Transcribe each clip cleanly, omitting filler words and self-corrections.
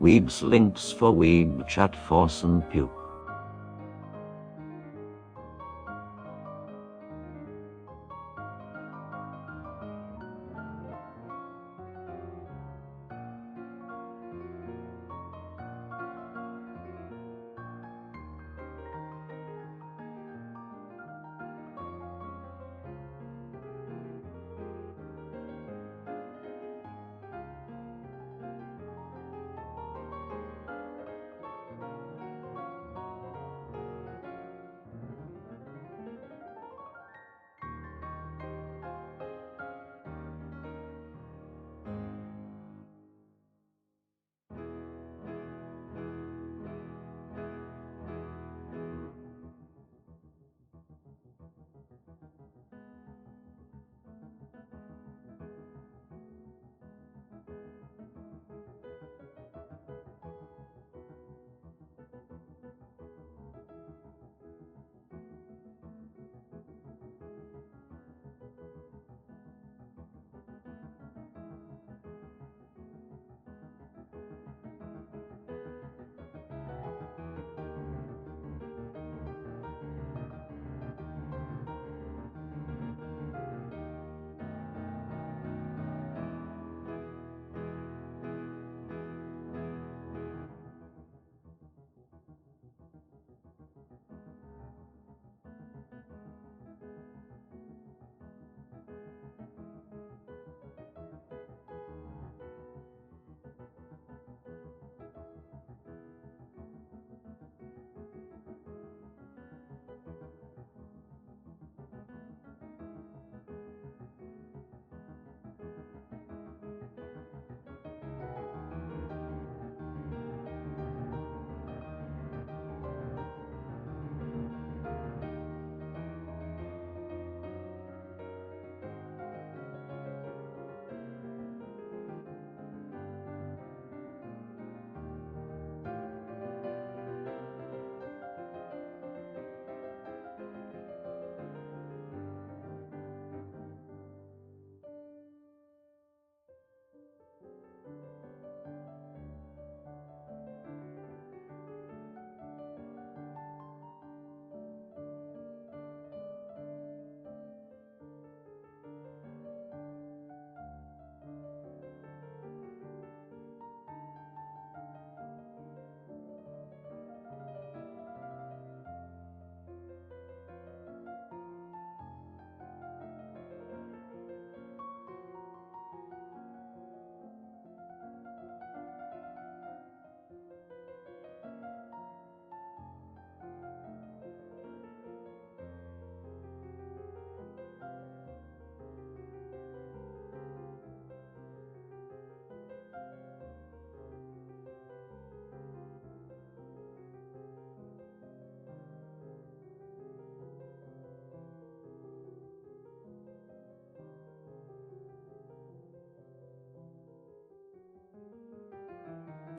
Weeb's links for Weeb chat Forsen puke.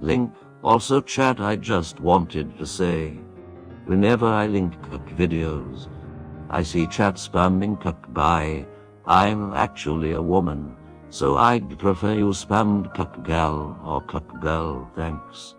Link, also chat I just wanted to say, whenever I link cook videos, I see chat spamming cook by, I'm actually a woman, so I'd prefer you spammed cook gal or cook girl, thanks.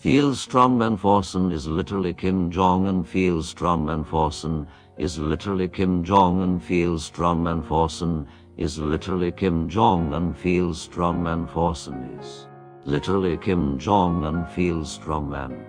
Feels strongman Forsen is literally Kim Jong-un. Feels strongman Forsen is literally Kim Jong-un. Feels strongman Forsen is literally Kim Jong-un. Feels strongman Forsen is literally Kim Jong-un. Feels strongman.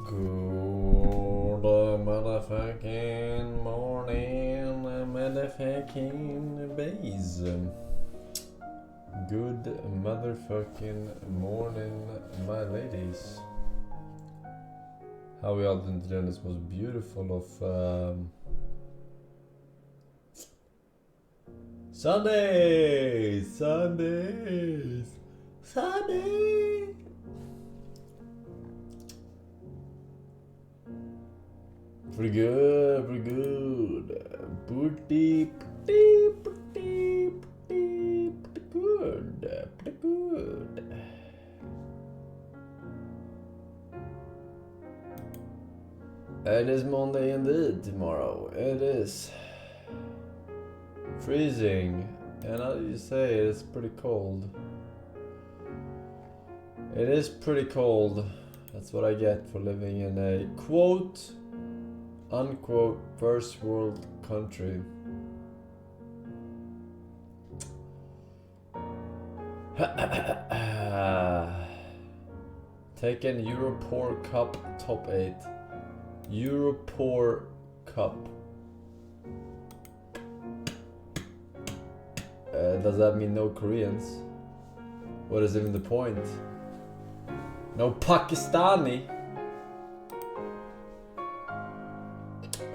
Good motherfucking morning, motherfucking bees. Good motherfucking morning, my ladies. How are we all doing today on this most beautiful of Sundays? Pretty good, pretty good. Pretty good, pretty good. It is Monday indeed tomorrow. It is freezing, and how do you say it? It's pretty cold. It is pretty cold. That's what I get for living in a quote unquote first world country. Taken Europor Cup top 8. Europor Cup. Does that mean no Koreans? What is even the point? No Pakistani.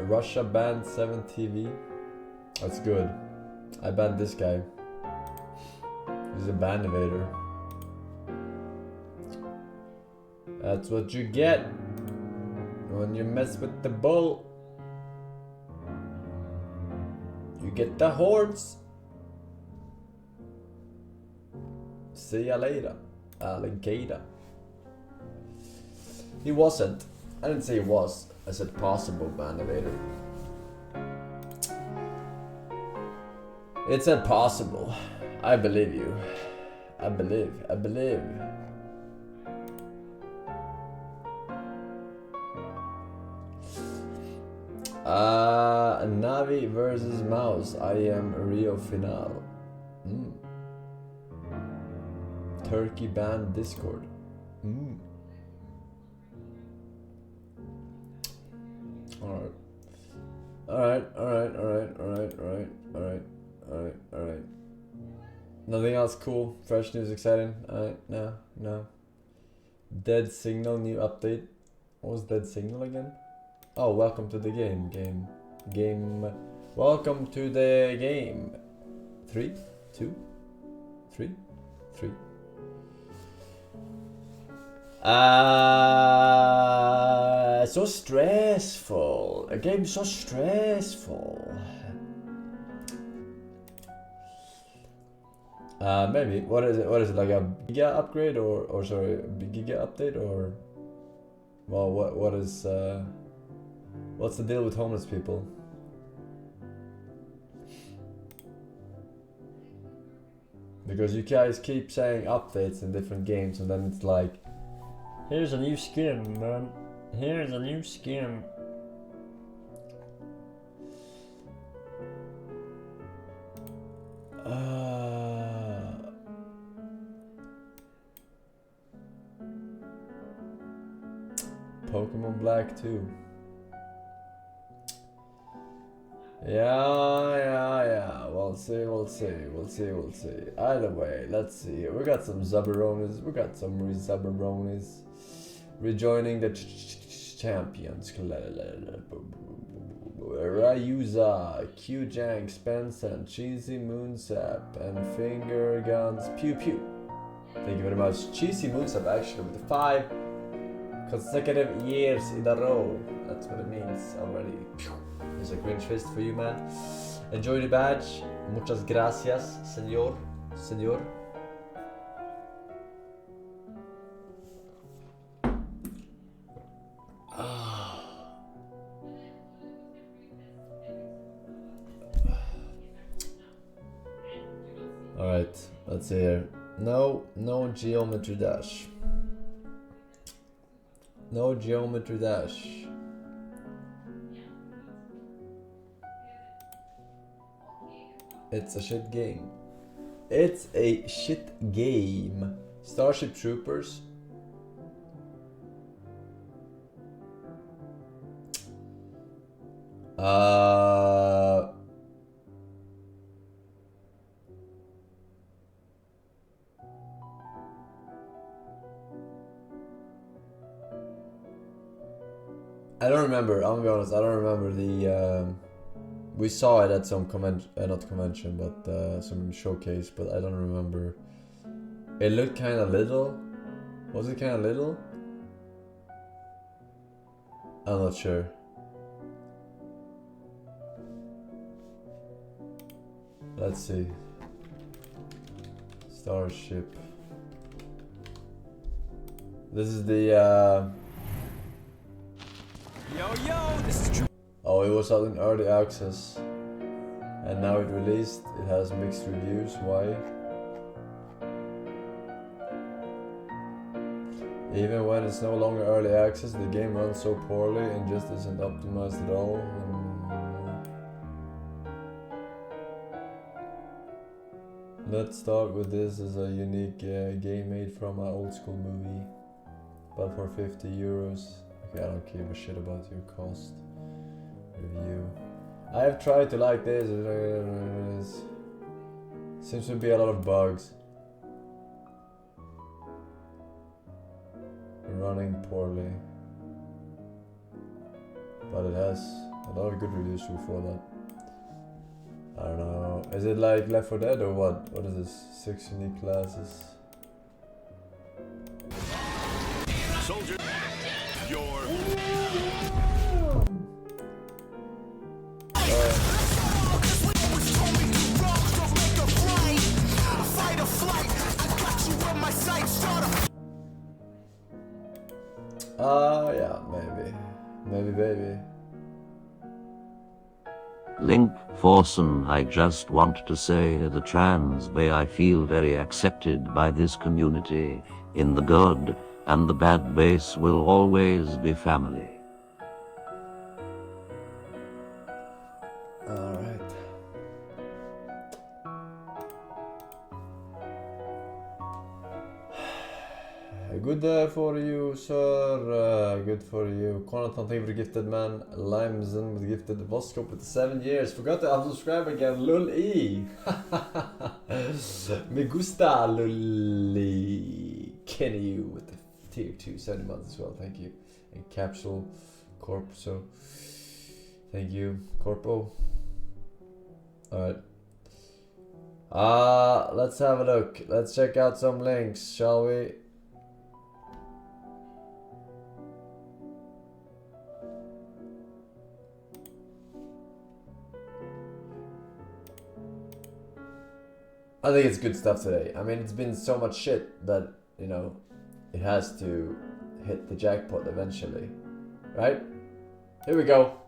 Russia banned 7 TV. That's good. I banned this guy. He's a ban evader. That's what you get when you mess with the bull. You get the hordes. See ya later, alligator. He wasn't. I didn't say he was. I said possible ban evader. It said possible. I believe you. I believe. Navi versus Mouse. I am Rio Final. Turkey banned Discord. Alright. Nothing else cool? Fresh news, exciting? No. Dead Signal, new update. What was Dead Signal again? Oh, welcome to the game. Welcome to the game. 3, 2, 3. So stressful. A game so stressful. Maybe. What is it? Like a giga upgrade or sorry, a giga update or? Well, what is what's the deal with homeless people? Because you guys keep saying updates in different games and then it's like, here's a new skin, man. Here's a new skin. Pokemon Black 2. Yeah. We'll see. Either way, let's see. We got some Zubberonis. Rejoining the champions. Ryuza, Q-Jank, Spencer, Cheesy Moonsap, and Finger Guns Pew Pew. Thank you very much. Cheesy Moonsap actually with the 5 consecutive years in a row. That's what it means already. There's a Grinch fist for you, man. Enjoy the badge. Muchas gracias, señor. Alright, let's see here. No geometry dash. No geometry dash. It's a shit game. It's a shit game. Starship Troopers. I don't remember. I'm gonna be honest. I don't remember the. We saw it at some not convention, but some showcase. But I don't remember. It looked kind of little. Was it kind of little? I'm not sure. Let's see. Starship. This is the Yo, this is true. oh, it was out in early access and now it released. It has mixed reviews. Why? Even when it's no longer early access, the game runs so poorly and just isn't optimized at all. Let's start with this as a unique game made from an old school movie, but for 50 euros. Okay, I don't give a shit about your cost review. I have tried to like this. Seems to be a lot of bugs. Running poorly. But it has a lot of good reviews before that. I don't know. Is it like Left 4 Dead or what? What is this? 6 unique classes. Soldier, your yeah, maybe. Maybe, baby. Link Forsen, I just want to say the trans way I feel very accepted by this community. In the good and the bad base will always be family. Alright. Good for you, sir. Good for you. Conatan, thank you for the gifted man. Limesen with the gifted Voskop with 7 years. Forgot to unsubscribe again. Lul E. Me gusta Lully. Kenny you with the tier 2 70 months as well. Thank you. And Capsule Corp. So thank you, Corpo. Alright. Let's have a look. Let's check out some links, shall we? I think it's good stuff today. I mean, it's been so much shit that, you know, it has to hit the jackpot eventually. Right? Here we go.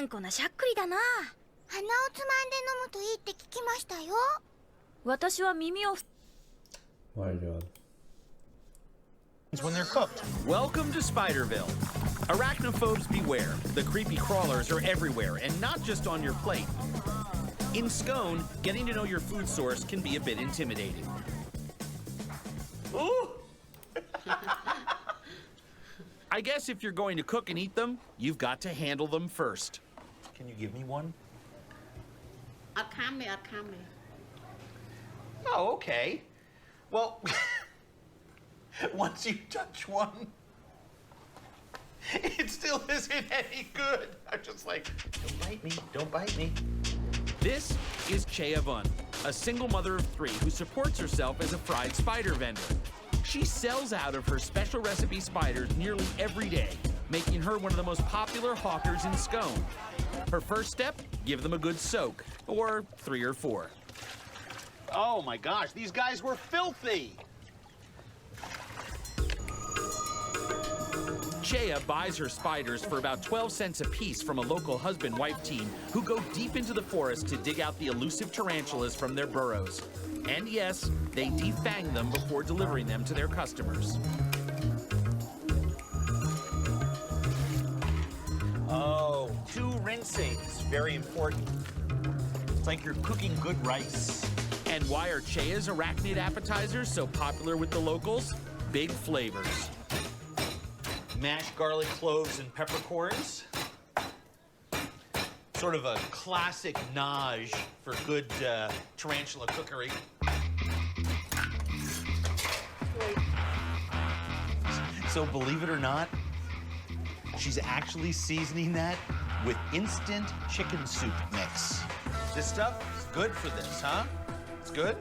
頑固なしゃっくりだな。鼻をつまんで飲むといいって聞きましたよ。私は耳を My god. When they're cooked. Welcome to Spiderville. Arachnophobes beware. The creepy crawlers are everywhere, and not just on your plate. In Scone, getting to know your food source can be a bit intimidating. Ooh! I guess if you're going to cook and eat them, you've got to handle them first. Can you give me one? Oh, okay. Well, once you touch one, it still isn't any good. I'm just like, don't bite me, don't bite me. This is Chea Vun, a single mother of 3 who supports herself as a fried spider vendor. She sells out of her special recipe spiders nearly every day, making her one of the most popular hawkers in Scone. Her first step, give them a good soak, or 3 or 4. Oh my gosh, these guys were filthy! Chea buys her spiders for about 12 cents a piece from a local husband-wife team who go deep into the forest to dig out the elusive tarantulas from their burrows. And yes, they defang them before delivering them to their customers. Oh, 2 rinsings, very important. It's like you're cooking good rice. And why are Chea's arachnid appetizers so popular with the locals? Big flavors. Mashed garlic cloves and peppercorns. Sort of a classic nage for good tarantula cookery. So believe it or not, she's actually seasoning that with instant chicken soup mix. This stuff is good for this, huh? It's good?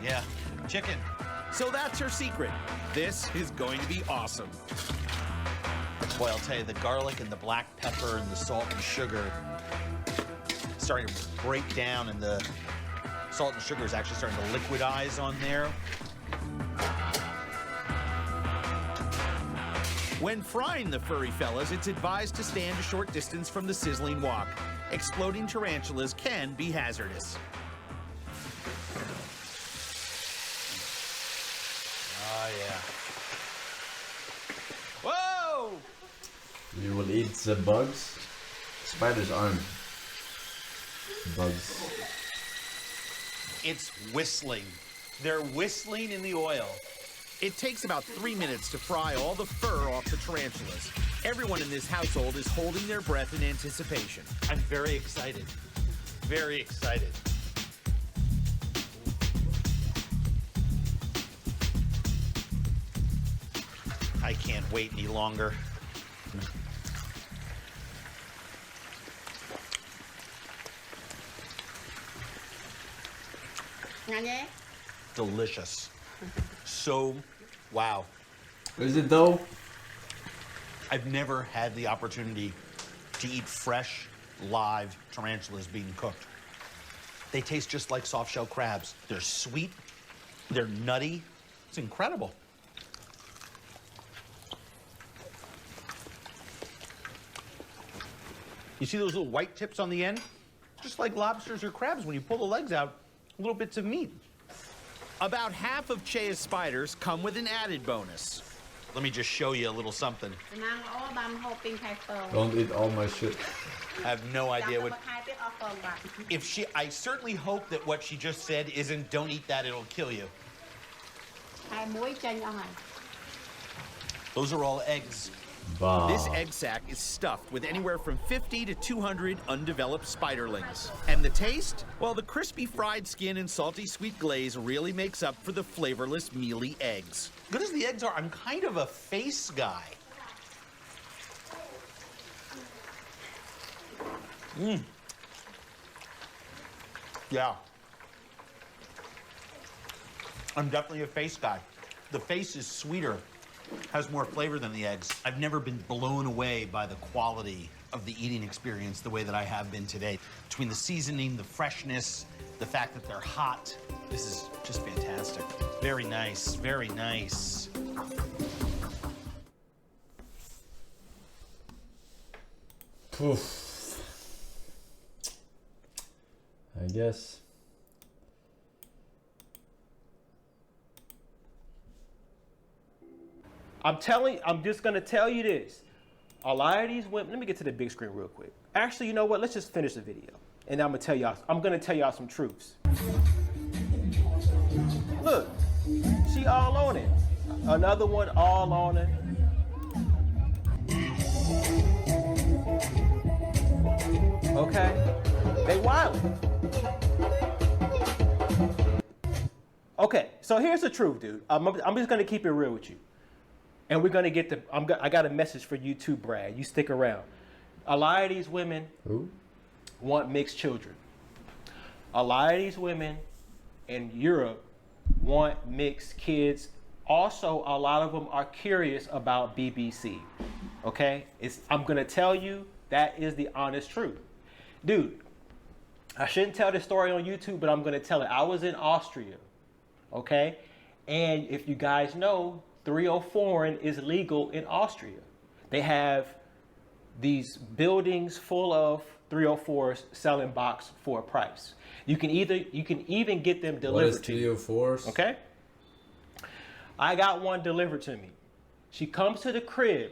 Yeah, chicken. So that's her secret. This is going to be awesome. Boy, I'll tell you, the garlic and the black pepper and the salt and sugar starting to break down, and the salt and sugar is actually starting to liquidize on there. When frying the furry fellas, it's advised to stand a short distance from the sizzling wok. Exploding tarantulas can be hazardous. Oh, yeah. Whoa! You will eat the bugs. Spiders aren't bugs. It's whistling. They're whistling in the oil. It takes about 3 minutes to fry all the fur off the tarantulas. Everyone in this household is holding their breath in anticipation. I'm very excited. Very excited. I can't wait any longer. Delicious. So, wow. Is it though? I've never had the opportunity to eat fresh, live tarantulas being cooked. They taste just like soft-shell crabs. They're sweet, they're nutty. It's incredible. You see those little white tips on the end? Just like lobsters or crabs, when you pull the legs out, little bits of meat. About half of Chea's spiders come with an added bonus. Let me just show you a little something. Don't eat all my shit. I have no idea what... I certainly hope that what she just said isn't, don't eat that, it'll kill you. Those are all eggs. Bah. This egg sack is stuffed with anywhere from 50 to 200 undeveloped spiderlings. And the taste? Well, the crispy fried skin and salty sweet glaze really makes up for the flavorless mealy eggs. Good as the eggs are, I'm kind of a face guy. Mmm. Yeah. I'm definitely a face guy. The face is sweeter, has more flavor than the eggs. I've never been blown away by the quality of the eating experience the way that I have been today. Between the seasoning, the freshness, the fact that they're hot, this is just fantastic. Very nice, very nice. Poof. I guess. I'm just gonna tell you this. A lot of these women, let me get to the big screen real quick. Actually, you know what? Let's just finish the video. And I'm gonna tell y'all some truths. Look, she all on it. Another one all on it. Okay? They wildin'. Okay, so here's the truth, dude. I'm just gonna keep it real with you. And we're gonna get I got a message for you too, Brad. You stick around. A lot of these women want mixed children. A lot of these women in Europe want mixed kids. Also, a lot of them are curious about BBC. Okay? I'm gonna tell you that is the honest truth. Dude, I shouldn't tell this story on YouTube, but I'm gonna tell it. I was in Austria, okay? And if you guys know, 304 is legal in Austria. They have these buildings full of 304s selling box for a price. You can even get them delivered to you. What is 304s? Okay? I got one delivered to me. She comes to the crib,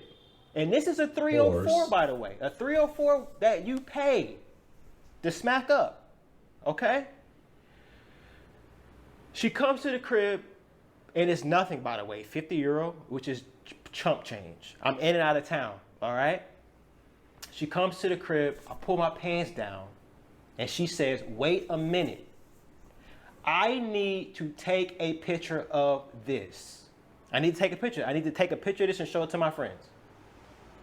and this is a 304, by the way. A 304 that you pay to smack up. Okay? She comes to the crib, and it's nothing, by the way, 50 euro, which is chump change. I'm in and out of town, all right? She comes to the crib, I pull my pants down, and she says, wait a minute. I need to take a picture of this. I need to take a picture. I need to take a picture of this and show it to my friends.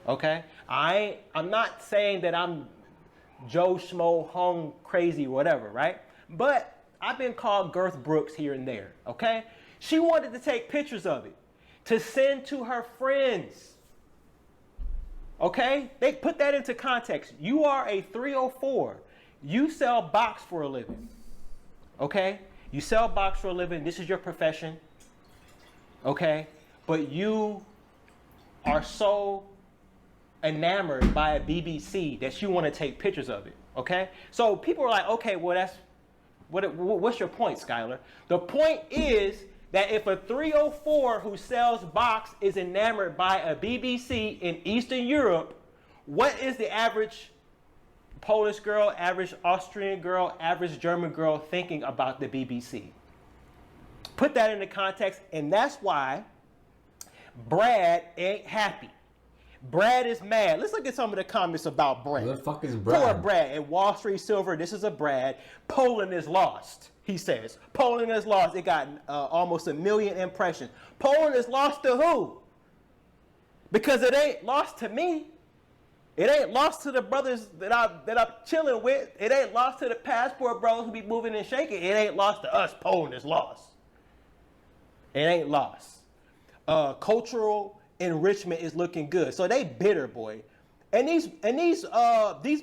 Okay? I'm not saying that I'm Joe Schmo, hung crazy, whatever, right? But I've been called Girth Brooks here and there, okay? She wanted to take pictures of it to send to her friends. Okay? They put that into context. You are a 304. You sell box for a living. Okay? You sell box for a living. This is your profession. Okay? But you are so enamored by a BBC that you want to take pictures of it. Okay? So people are like, okay, well, what's your point, Skylar? The point is that if a 304 who sells box is enamored by a BBC in Eastern Europe, what is the average Polish girl, average Austrian girl, average German girl thinking about the BBC? Put that into context, and that's why Brad ain't happy. Brad is mad. Let's look at some of the comments about Brad. Who the fuck is Brad? Poor Brad. At Wall Street Silver, this is a Brad. Poland is lost, he says. Poland is lost. It got almost 1 million impressions. Poland is lost to who? Because it ain't lost to me. It ain't lost to the brothers that I'm chilling with. It ain't lost to the passport bros who be moving and shaking. It ain't lost to us. Poland is lost. It ain't lost. Cultural enrichment is looking good. So they bitter, boy. And these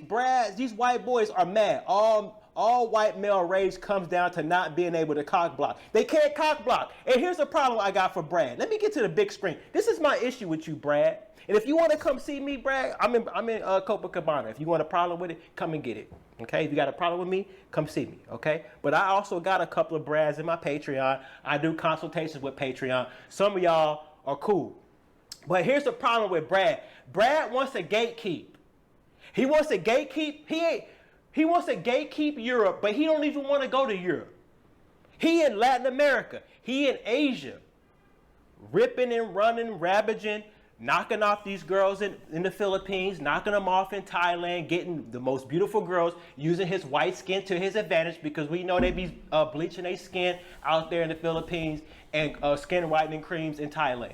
Brads, these white boys are mad. All white male rage comes down to not being able to cock block. They can't cock block. And here's the problem I got for Brad. Let me get to the big screen. This is my issue with you, Brad. And if you want to come see me, Brad, I'm in Copacabana. If you want a problem with it, come and get it. Okay? If you got a problem with me, come see me. Okay? But I also got a couple of Brads in my Patreon. I do consultations with Patreon. Some of y'all are cool. But here's the problem with Brad. Brad wants to gatekeep. He wants to gatekeep. He wants to gatekeep Europe, but he don't even want to go to Europe. He in Latin America. He in Asia. Ripping and running, ravaging, knocking off these girls in the Philippines, knocking them off in Thailand, getting the most beautiful girls, using his white skin to his advantage because we know they be bleaching their skin out there in the Philippines and skin whitening creams in Thailand.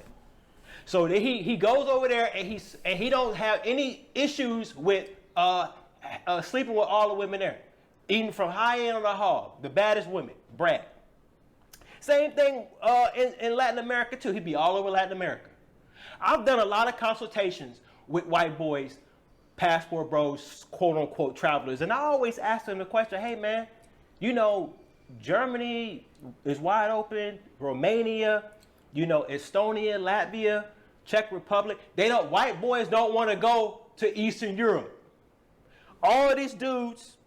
So he goes over there and he don't have any issues with sleeping with all the women there. Eating from high end on the hall, the baddest women, Brad. Same thing in Latin America too. He'd be all over Latin America. I've done a lot of consultations with white boys, passport bros, quote unquote travelers, and I always ask them the question, hey man, you know, Germany is wide open, Romania, you know, Estonia, Latvia, Czech Republic, white boys don't want to go to Eastern Europe. All of these dudes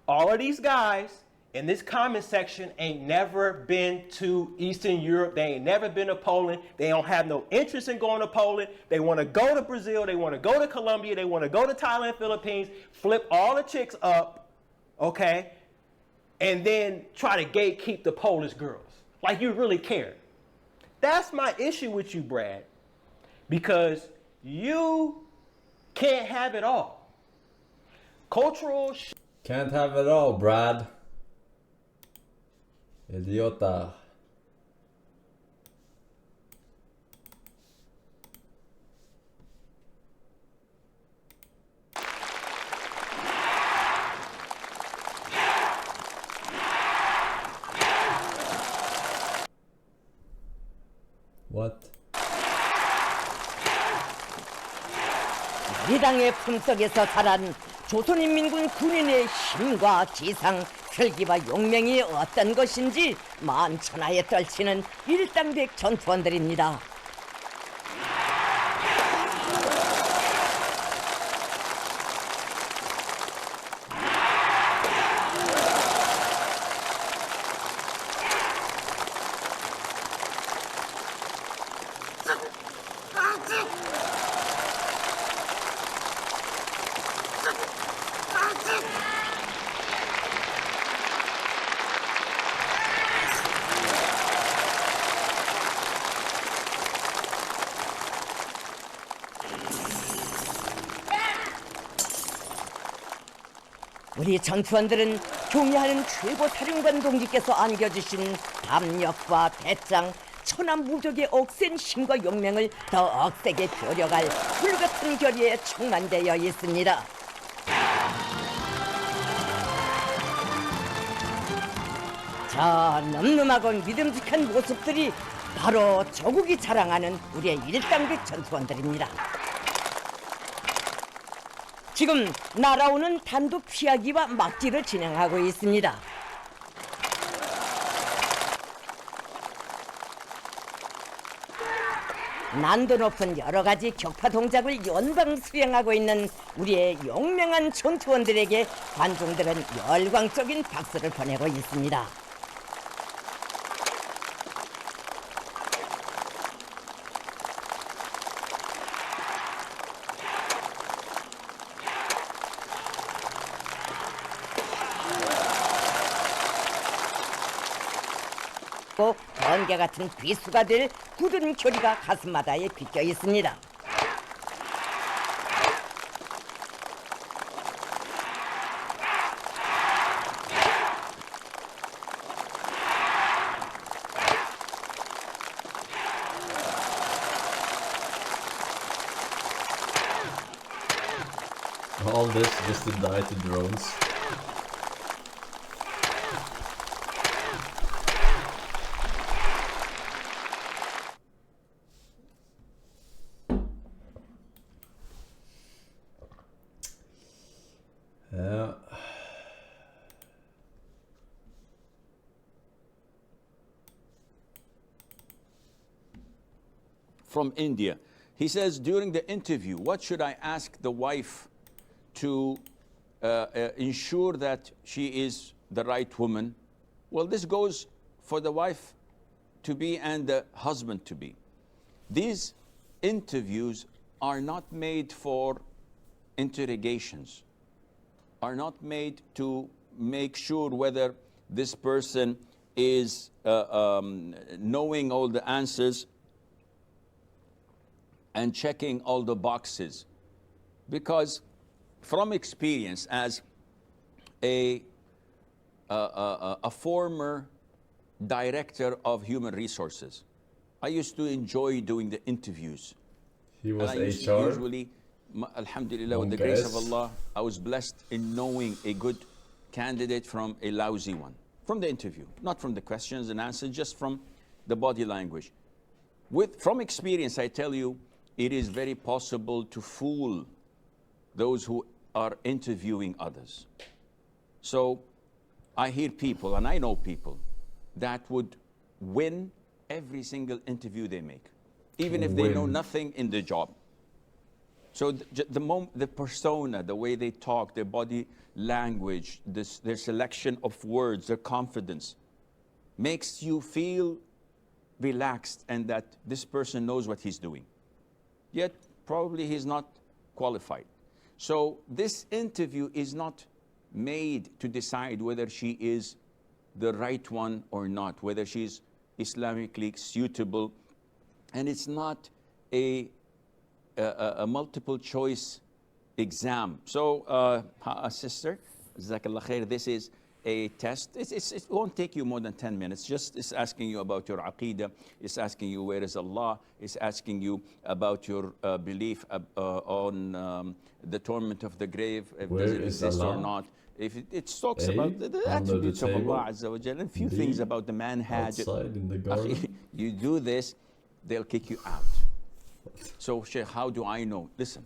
all of these guys in this comment section ain't never been to Eastern Europe. They ain't never been to Poland. They don't have no interest in going to Poland. They want to go to Brazil. They want to go to Colombia. They want to go to Thailand, Philippines, flip all the chicks up, okay? And then try to gatekeep the Polish girls. Like you really care. That's my issue with you, Brad. Because you can't have it all. Cultural Can't have it all, Brad. Idiota. What? 이당의 품속에서 자란 조선인민군 군인의 힘과 지상, 슬기와 용맹이 어떤 것인지 만천하에 떨치는 일당백 전투원들입니다. 우리 전투원들은 경례하는 최고 사령관 동지께서 안겨주신 담력과 배짱, 천하무적의 억센 힘과 용맹을 더 억세게 벼려갈 불같은 결의에 충만되어 있습니다. 저 늠름하고 믿음직한 모습들이 바로 조국이 자랑하는 우리의 일당백 전투원들입니다. 지금 날아오는 단독 피하기와 막기를 진행하고 있습니다. 난도 높은 여러 가지 격파 동작을 연방 수행하고 있는 우리의 용맹한 전투원들에게 관중들은 열광적인 박수를 보내고 있습니다. 번개 같은 비수가 될 굳은 결의가 가슴마다에 비껴 있습니다. All this just to die to drones. Yeah. From India. He says, during the interview, what should I ask the wife to ensure that she is the right woman? Well, this goes for the wife to be and the husband to be. These interviews are not made for interrogations, are not made to make sure whether this person is knowing all the answers and checking all the boxes. Because from experience as a former director of human resources, I used to enjoy doing the interviews. He was and I used HR. to usually, alhamdulillah, with the grace of Allah, I was blessed in knowing a good candidate from a lousy one. From the interview, not from the questions and answers, just from the body language. From experience, I tell you, it is very possible to fool those who are interviewing others. So I hear people, and I know people, that would win every single interview they make, even if they know nothing in the job. So the persona, the way they talk, their body language, their selection of words, their confidence, makes you feel relaxed and that this person knows what he's doing. Yet, probably he's not qualified. So this interview is not made to decide whether she is the right one or not, whether she's Islamically suitable. And it's not a multiple choice exam. So, sister, Jazakallah khair, this is a test. It won't take you more than 10 minutes. Just it's asking you about your aqidah. It's asking you where is Allah. It's asking you about your belief on the torment of the grave, if Where does it is exist or Allah? not. If it talks A, about the under the attributes of table. Allah Azza wa Jalla, and a few B, things about the manhaj. outside in the garden. You do this, they'll kick you out. So, Sheikh, how do I know? Listen,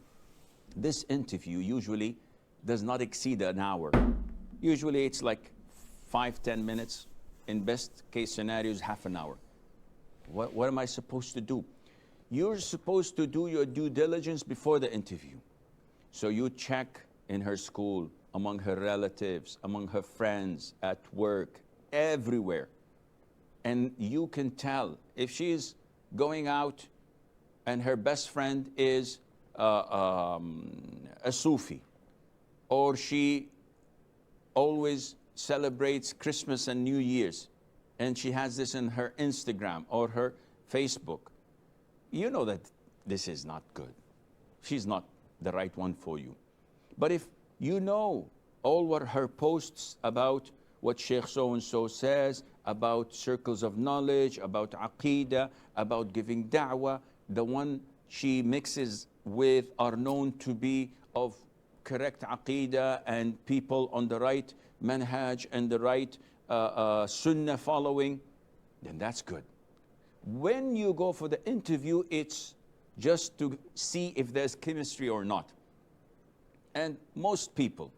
this interview usually does not exceed an hour. Usually it's like 5-10 minutes. In best case scenarios, half an hour. What am I supposed to do? You're supposed to do your due diligence before the interview. So you check in her school, among her relatives, among her friends, at work, everywhere. And you can tell if she's going out and her best friend is a Sufi, or she always celebrates Christmas and New Year's, and she has this in her Instagram or her Facebook, you know that this is not good. She's not the right one for you. But if you know all what her posts about what Sheikh so-and-so says, about circles of knowledge, about aqidah, about giving da'wah, the one she mixes with are known to be of correct aqidah and people on the right manhaj and the right sunnah following, then that's good. When you go for the interview, it's just to see if there's chemistry or not. And most people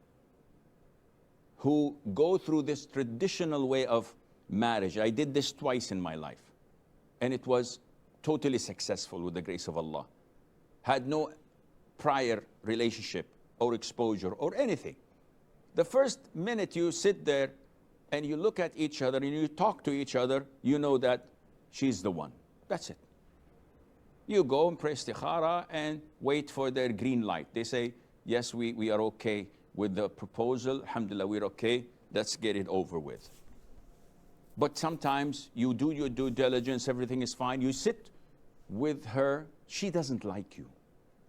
who go through this traditional way of marriage, I did this twice in my life, and it was totally successful with the grace of Allah. Had no prior relationship or exposure or anything. The first minute you sit there and you look at each other and you talk to each other, you know that she's the one. That's it. You go and pray istikhara and wait for their green light. They say, yes, we are okay with the proposal. Alhamdulillah, we're okay. Let's get it over with. But sometimes you do your due diligence, everything is fine. You sit with her, she doesn't like you.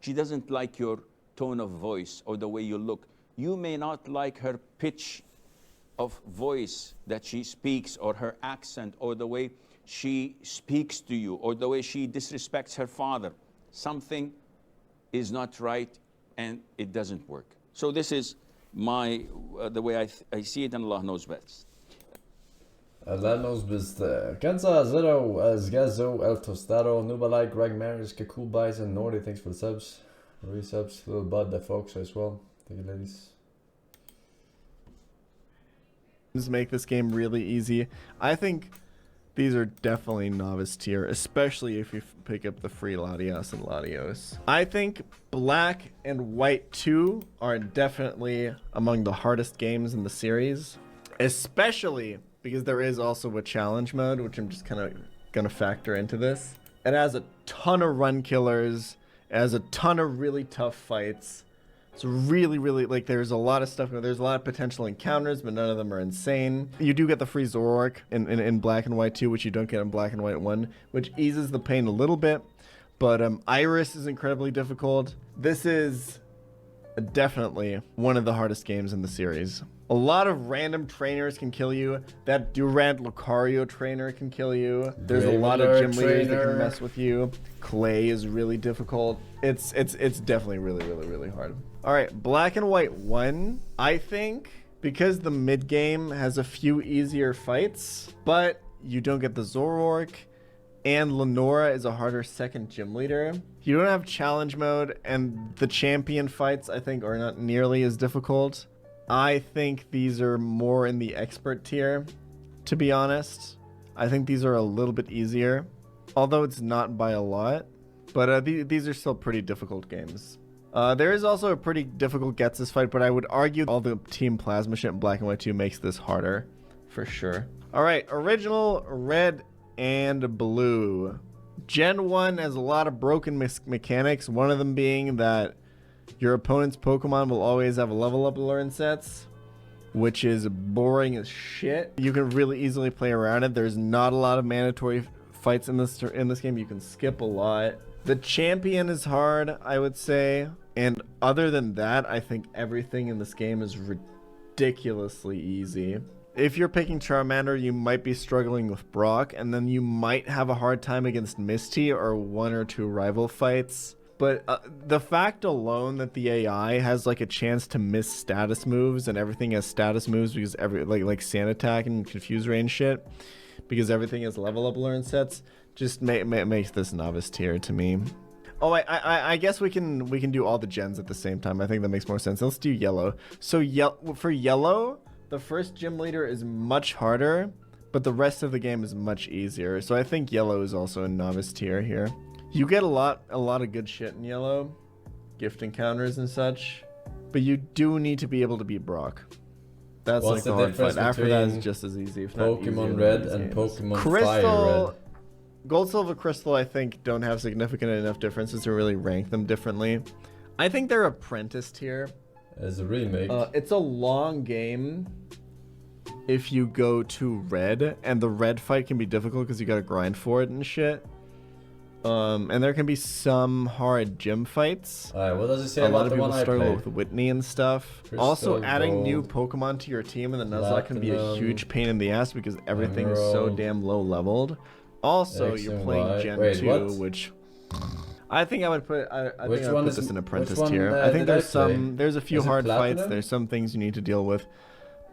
She doesn't like your tone of voice or the way you look. You may not like her pitch of voice that she speaks, or her accent, or the way she speaks to you, or the way she disrespects her father. Something is not right and it doesn't work. So this is the way I see it, and Allah knows best. Allah knows best. Kansa, Zero, Azgazo, El Tostado, Nubalai, Greg Maris, Cool Buys, and Nordy, thanks for the subs. Resubs, Little Bud, the folks as well. Thank you, ladies. Make this game really easy. I think these are definitely novice tier, especially if you pick up the free Latios and Latios. I think Black and White 2 are definitely among the hardest games in the series, especially because there is also a challenge mode, which I'm just kind of going to factor into this. It has a ton of run killers, it has a ton of really tough fights. It's really, like, there's a lot of stuff. There's a lot of potential encounters, but none of them are insane. You do get the free Zoroark in Black and White 2, which you don't get in Black and White 1, which eases the pain a little bit. But Iris is incredibly difficult. This is definitely one of the hardest games in the series. A lot of random trainers can kill you. That Durant Lucario trainer can kill you. There's a lot of gym leaders that can mess with you. Clay is really difficult. It's definitely really hard. All right, Black and White 1, I think, because the mid game has a few easier fights, but you don't get the Zoroark, and Lenora is a harder second gym leader. You don't have challenge mode, and the champion fights, I think, are not nearly as difficult. I think these are more in the expert tier, to be honest. I think these are a little bit easier, although it's not by a lot, but these are still pretty difficult games. There is also a pretty difficult gets this fight, but I would argue all the Team Plasma shit in Black and White 2 makes this harder, for sure. All right, original red and blue. Gen 1 has a lot of broken mechanics, one of them being that your opponent's Pokemon will always have level up learn sets, which is boring as shit. You can really easily play around it. There's not a lot of mandatory fights in this game. You can skip a lot. The champion is hard, I would say. And other than that, I think everything in this game is ridiculously easy. If you're picking Charmander, you might be struggling with Brock, and then you might have a hard time against Misty or 1 or 2 rival fights. But the fact alone that the AI has like a chance to miss status moves, and everything has status moves because like Sand Attack and Confuse Ray and shit, because everything has level up learn sets, just makes this novice tier to me. Oh, I guess we can do all the gens at the same time. I think that makes more sense. Let's do yellow. So for yellow, the first gym leader is much harder, but the rest of the game is much easier. So I think yellow is also a novice tier here. You get a lot of good shit in yellow, gift encounters and such, but you do need to be able to beat Brock. That's like the hard fight. After that is just as easy, if not easier. Pokemon Red and Pokemon Crystal, Fire Red. Gold, Silver, Crystal, I think don't have significant enough differences to really rank them differently. I think they're Apprentice tier. As a remake. It's a long game if you go to red, and the red fight can be difficult because you gotta grind for it and shit. And there can be some hard gym fights. Alright, what does it say a about lot of the people one I struggle played? with Whitney and stuff. Crystal, Also, adding Gold, new Pokemon to your team and the Nuzlocke can be a Platinum, huge pain in the ass because everything is so Emerald, damn low leveled. Also, X you're and playing Y. Gen Wait, 2, what? which I think I would put. I Which think I one would is- put this in Apprentice which one, tier. I think did I there's some. play? There's a few Is it hard fights. Platinum? There's some things you need to deal with,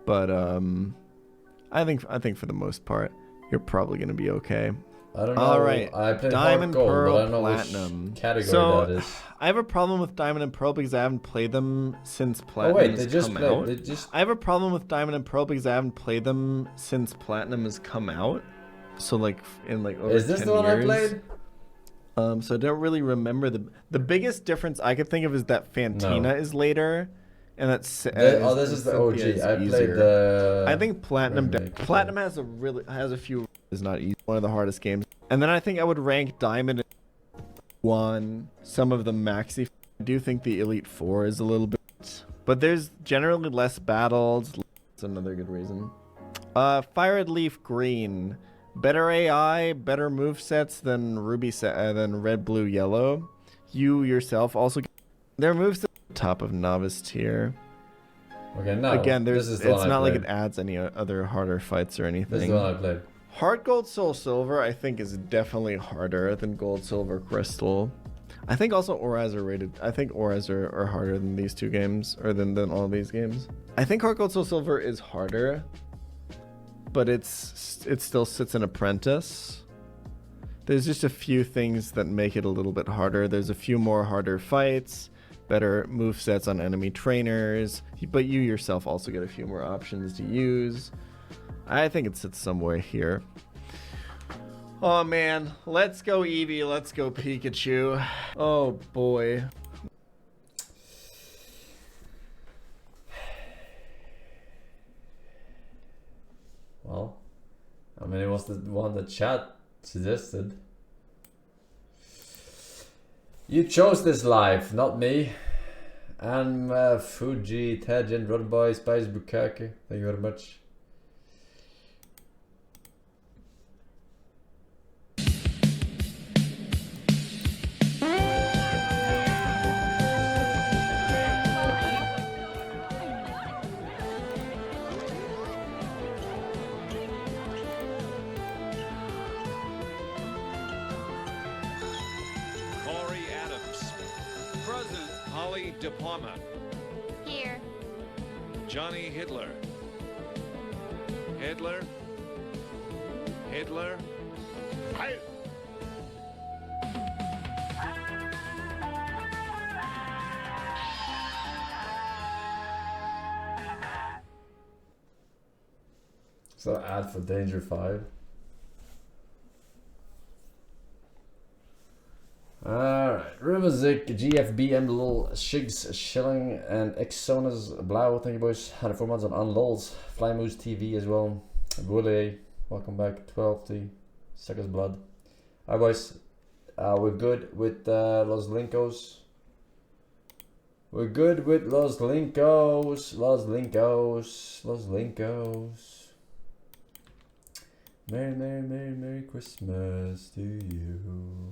but I think for the most part, you're probably gonna be okay. I don't know. All right, I played Diamond, Hard Gold, Pearl, but I don't know Platinum. which category So that is. I have a problem with Diamond and Pearl because I haven't played them since Oh Platinum wait, has they just come played. out. They just. I have a problem with Diamond and Pearl because I haven't played them since Platinum has come out. So like in like over Is this 10 the one years. I played? So I don't really remember the biggest difference I could think of is that Fantina is later, and that's this is the OG. I played the. I think Platinum remake. Platinum has a few is not easy, one of the hardest games, and then I think I would rank Diamond 1, some of the maxi. I do think the Elite 4 is a little bit, but there's generally less battles. That's another good reason. Fire and Leaf Green. Better AI, better movesets than than Red, Blue, Yellow. You yourself also get their moves at the top of novice tier. Okay, no. Again, this is the it's one I not like played. it adds any other harder fights or anything. This is the one I played. Heart Gold, Soul Silver, I think is definitely harder than Gold, Silver, Crystal. I think also Auras are rated. I think Auras are harder than these two games, or than all these games. I think Heart Gold, Soul Silver is harder, but it still sits in Apprentice. There's just a few things that make it a little bit harder. There's a few more harder fights, better movesets on enemy trainers, but you yourself also get a few more options to use. I think it sits somewhere here. Oh man, let's go Eevee, let's go Pikachu. Oh boy. Well, I mean, it was the one that chat suggested. You chose this life, not me. I'm Fuji, Tajin, Rodboy, Spice Bukake. Thank you very much. Corey Adams. Present. Holly DePalma. Here. Johnny Hitler. Hitler. Hitler. Hi. So ad for Danger 5. Alright. Alright, Riverzik, GFBM, Lil Shigs, Shilling, and Exonas Blau. Thank you, boys. 104 months on Unlols. Fly Moose TV as well. Wooly, welcome back. 12T, Sucker's Blood. Alright, boys. We're good with Los Lincos. We're good with Los Lincos. Los Lincos. Los Lincos. Merry, Merry, Merry, Merry Christmas to you.